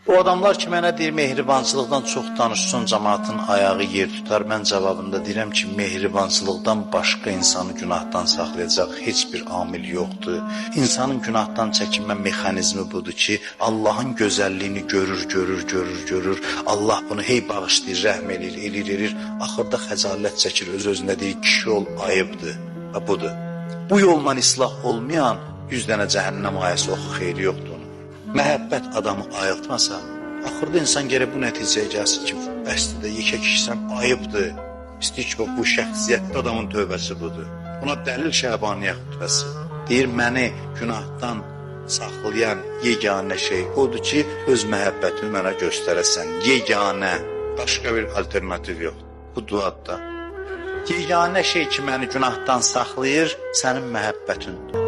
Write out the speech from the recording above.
O adamlar ki, mənə deyir, mehribançılıqdan çox danışsın, cəmaatın ayağı yer tutar. Mən cavabında deyirəm ki, mehribançılıqdan başqa insanı günahdan saxlayacaq heç bir amil yoxdur. İnsanın günahdan çəkinmə mexanizmi budur ki, Allahın gözəlliyini görür. Allah bunu hey bağışlayır, rəhm elir. Axırda xəcalət çəkir, öz-özünə deyir, kişi ol, ayıbdır. Və budur. Bu yolla islah olmayan 100 dənə cəhənnəm ayəsi oxu, xeyri yoxdur. Məhəbbət adamı ayıltmasa, axırda insan gərək bu nəticəyə gəlsin ki, bəsdir də yekə kişisən, ayıbdır. İstəyir ki, bu şəxsiyyətli adamın tövbəsi budur. Buna dəlil Şəbaniyyə xütbəsi. Deyir, məni günahdan saxlayan yeganə şey odur ki, öz məhəbbətini mənə göstərəsən. Yeganə, başqa bir alternativ yox. Bu duadda. Yeganə şey ki, məni günahdan saxlayır, sənin məhəbbətindir.